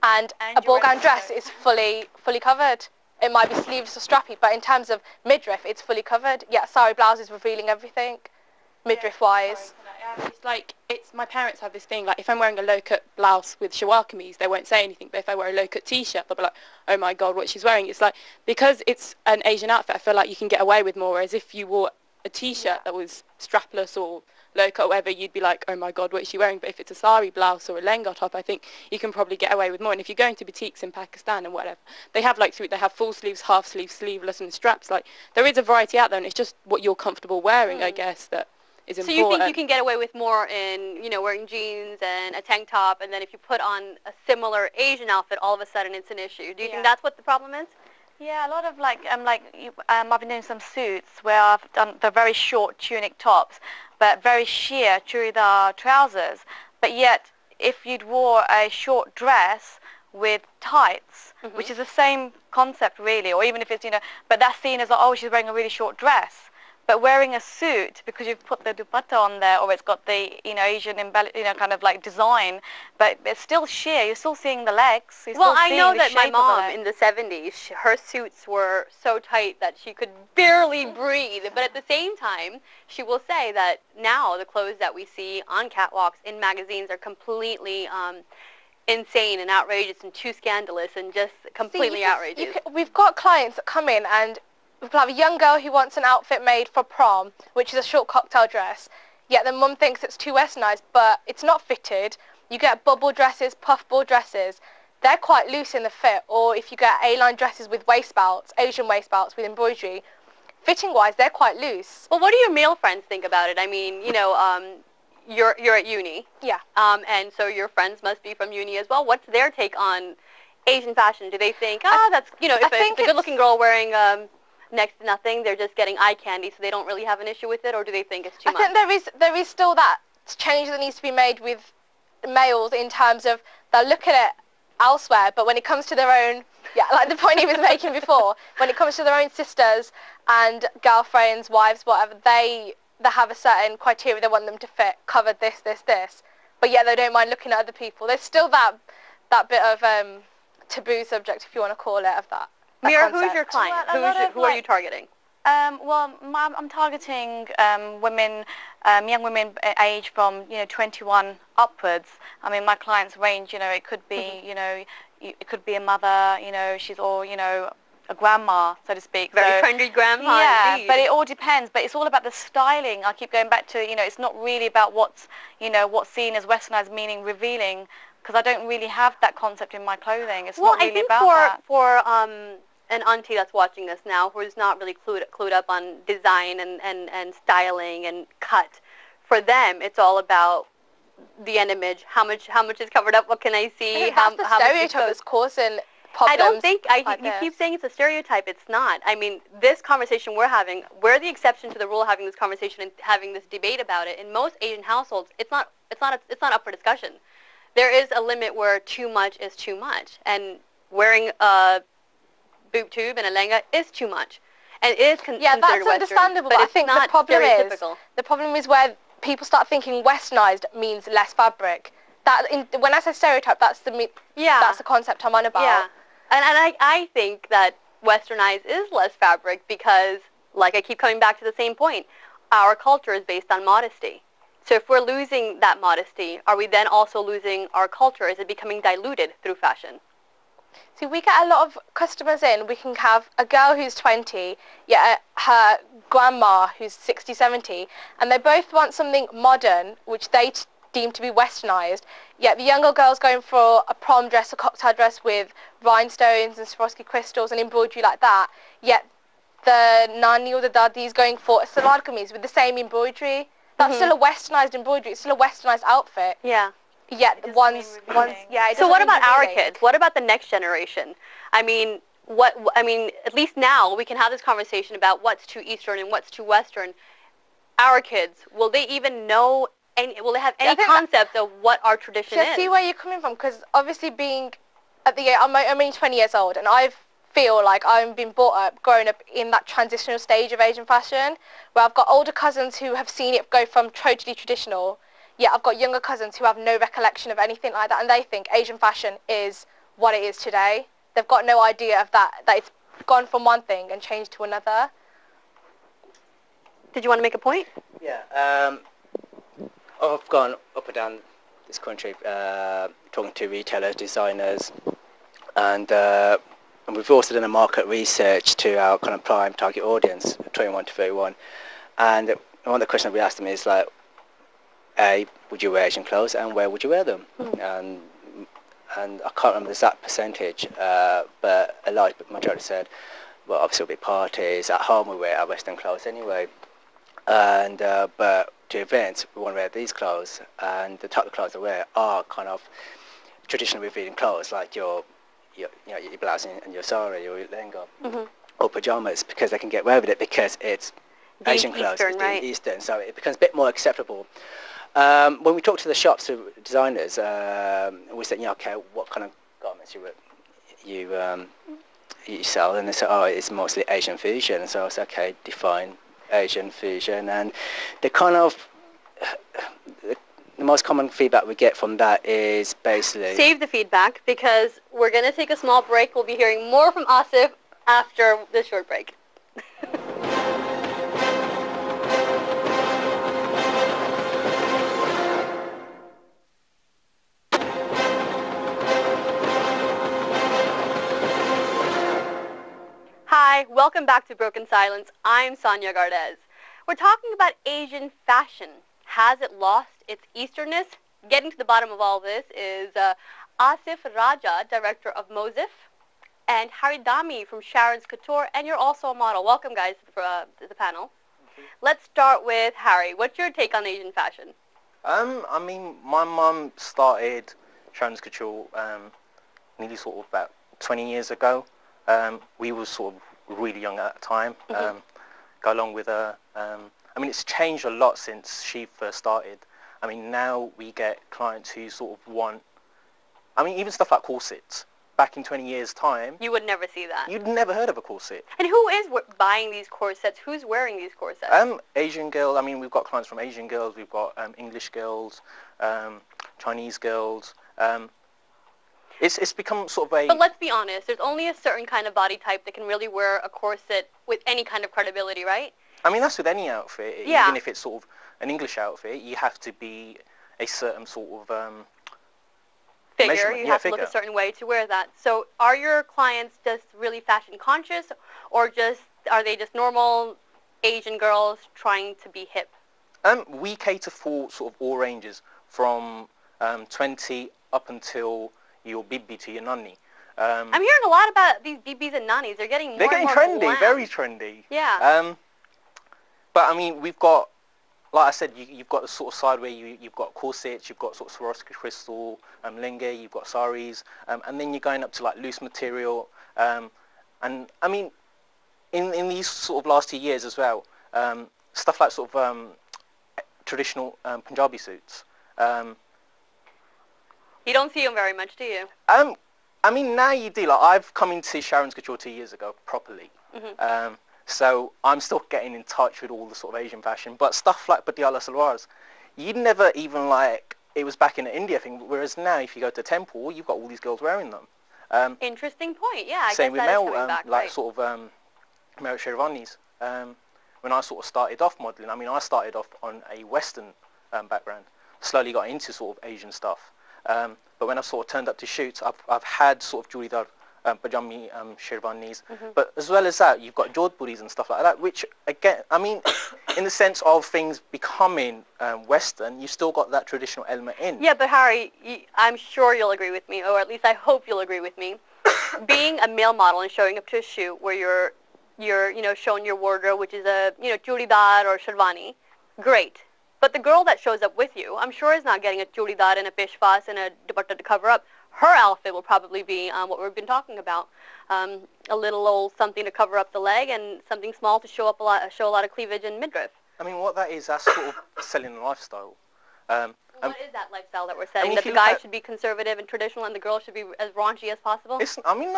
and a ball gown dress is fully covered. It might be sleeveless or strappy, but in terms of midriff, it's fully covered. Yeah, sari blouse is revealing everything, midriff-wise. It's like, my parents have this thing, like, if I'm wearing a low-cut blouse with shalwar kameez, they won't say anything, but if I wear a low-cut T-shirt, they'll be like, oh my God, what she's wearing. It's like, because it's an Asian outfit, I feel like you can get away with more, whereas if you wore a T-shirt that was strapless or low-cut or whatever, you'd be like, oh my God, what is she wearing? But if it's a sari blouse or a lehenga top, I think you can probably get away with more. And if you're going to boutiques in Pakistan and whatever, they have they have full sleeves, half sleeves, sleeveless and straps. Like, there is a variety out there, and it's just what you're comfortable wearing, I guess, that is important. So you think you can get away with more in, you know, wearing jeans and a tank top, and then if you put on a similar Asian outfit, all of a sudden it's an issue. Do you think that's what the problem is? Yeah, a lot of I've been doing some suits where I've done the very short tunic tops, but very sheer churidar trousers. But yet, if you'd wore a short dress with tights, which is the same concept really, or even if it's, you know, but that's seen as, oh, she's wearing a really short dress. But wearing a suit, because you've put the dupatta on there, or it's got the, you know, Asian kind of like design, but it's still sheer. You're still seeing the legs. Well, I know that my mom in the 70s, her suits were so tight that she could barely breathe. But at the same time, she will say that now the clothes that we see on catwalks, in magazines, are completely insane and outrageous and too scandalous and just completely outrageous. We've got clients that come in, and we've got a young girl who wants an outfit made for prom, which is a short cocktail dress. Yet the mum thinks it's too westernized, but it's not fitted. You get bubble dresses, puffball dresses. They're quite loose in the fit. Or if you get A-line dresses with waist belts, Asian waist belts with embroidery, fitting-wise, they're quite loose. Well, what do your male friends think about it? I mean, you know, you're at uni. Yeah. And so your friends must be from uni as well. What's their take on Asian fashion? Do they think, that's, you know, if it's a good-looking girl wearing next to nothing, they're just getting eye candy, so they don't really have an issue with it, or do they think it's too much? I think there is still that change that needs to be made with males in terms of they'll look at it elsewhere, but when it comes to their own, like the point he was making before, when it comes to their own sisters and girlfriends, wives, whatever, they have a certain criteria they want them to fit, covered this, but yet they don't mind looking at other people. There's still that bit of taboo subject, if you want to call it, of that. Mira, who's your client? Who are you targeting? Well, I'm targeting women, young women age from 21 upwards. I mean, my clients range. You know, it could be it could be a mother. You know, she's all a grandma, so to speak. Very trendy grandma. Yeah, indeed. but it all depends. But it's all about the styling. I keep going back to it's not really about what's seen as westernized, meaning revealing. Because I don't really have that concept in my clothing. It's not really about that. For an auntie that's watching this now who's not really clued up on design and styling and cut, for them it's all about the end image. How much is covered up? What can I see? That's the stereotype that's causing problems. I don't think you keep saying it's a stereotype. It's not. I mean, this conversation we're having, we're the exception to the rule, having this conversation and having this debate about it. In most Asian households, it's not up for discussion. There is a limit where too much is too much, and wearing a boob tube and a lehenga is too much, and it is considered Western. Yeah, that's understandable, but I think the problem is where people start thinking westernized means less fabric. When I say stereotype, that's the concept I'm on about. Yeah, and I think that westernized is less fabric because, like I keep coming back to the same point, our culture is based on modesty. So if we're losing that modesty, are we then also losing our culture? Is it becoming diluted through fashion? See, we get a lot of customers in. We can have a girl who's 20, her grandma who's 60, 70, and they both want something modern, which they deem to be westernized, yet the younger girl's going for a prom dress, a cocktail dress with rhinestones and Swarovski crystals and embroidery like that, yet the nani or the dadi is going for a salwar kameez with the same embroidery. That's still a westernized embroidery. It's still a westernized outfit. Yeah. Yet So what about our kids? What about the next generation? I mean, at least now we can have this conversation about what's too Eastern and what's too Western. Our kids, will they even know will they have any concept of what our tradition is? I see where you're coming from, because obviously I'm only 20 years old, and I feel like I've been growing up in that transitional stage of Asian fashion, where I've got older cousins who have seen it go from totally traditional, yet I've got younger cousins who have no recollection of anything like that, and they think Asian fashion is what it is today. They've got no idea of that it's gone from one thing and changed to another. Did you want to make a point? Yeah. I've gone up and down this country talking to retailers, designers, and we've also done a market research to our kind of prime target audience, 21 to 31. And one of the questions we asked them is like, A, would you wear Asian clothes, and where would you wear them? And I can't remember the exact percentage, but a large majority said, well, obviously it'll be parties. At home we wear our Western clothes anyway. And but to events we want to wear these clothes, and the type of clothes I wear are kind of traditionally revealing clothes, like your blouse and your sari, your lehenga, or pajamas, because they can get away with it because it's Asian clothes, Eastern, it's right? Eastern, so it becomes a bit more acceptable. When we talk to the shops, to designers, we said, okay, what kind of garments you sell, and they said, oh, it's mostly Asian fusion. And so I was okay, define Asian fusion, and the kind of the most common feedback we get from that is basically... Save the feedback, because we're going to take a small break. We'll be hearing more from Asif after this short break. Hi, welcome back to Broken Silence. I'm Sanyya Gardez. We're talking about Asian fashion. Has it lost its Easternness? Getting to the bottom of all this is Asif Raja, director of Mosif, and Harry Dami from Sharon's Couture, and you're also a model. Welcome, guys, to the panel. Let's start with Harry. What's your take on Asian fashion? I mean, my mum started Sharon's Couture nearly sort of about 20 years ago. We were sort of really young at the time. Go along with her. I mean, it's changed a lot since she first started. I mean, now we get clients who sort of want, I mean, even stuff like corsets. Back in 20 years' time, You would never see that. you'd never heard of a corset. And who is buying these corsets? Who's wearing these corsets? Asian girls, I mean, we've got clients from Asian girls, we've got English girls, Chinese girls. It's become sort of a... But let's be honest, there's only a certain kind of body type that can really wear a corset with any kind of credibility, right? I mean, that's with any outfit. Yeah. Even if it's sort of an English outfit, you have to be a certain sort of Figure. measurement. You Yeah, have to look a certain way to wear that. So are your clients just really fashion conscious, or are they just normal Asian girls trying to be hip? We cater for sort of all ranges, from 20 up until your bibi to your nani. I'm hearing a lot about these BBs and nannies. They're getting more and more trendy, glam. very trendy. Yeah. But I mean, we've got, like I said, you've got the sort of side where you've got corsets, you've got sort of Swarovski crystal, lenge, you've got saris, and then you're going up to like loose material. And I mean, in these sort of last 2 years as well, stuff like sort of traditional Punjabi suits. You don't see them very much, do you? I mean, now you do. Like, I've come into Sharon's Couture 2 years ago properly. So I'm still getting in touch with all the sort of Asian fashion. But stuff like Patiala salwars, you'd never even like, it was back in the India thing. Whereas now, if you go to temple, you've got all these girls wearing them. Interesting point. Yeah, I Same guess with that is male, coming back, like right. sort of male sherwanis. When I sort of started off modelling, I mean, I started off on a Western background. Slowly got into sort of Asian stuff. But when I sort of turned up to shoots, I've had sort of Juridar, Pajami, Sherwanis. But as well as that, you've got Jodhpuris and stuff like that, which, again, I mean, in the sense of things becoming Western, you've still got that traditional element in. Yeah, but Harry, I'm sure you'll agree with me, or at least I hope you'll agree with me. Being a male model and showing up to a shoot where you're showing your wardrobe, which is a churidar or sherwani, great. But the girl that shows up with you, I'm sure is not getting a churidar and a peshwas and a dupatta to cover up. Her outfit will probably be what we've been talking about, a little old something to cover up the leg and something small to show a lot of cleavage and midriff. I mean, what that is, that's sort of selling a lifestyle. What is that lifestyle that we're selling? I mean, That the guy should be conservative and traditional and the girl should be as raunchy as possible? I mean,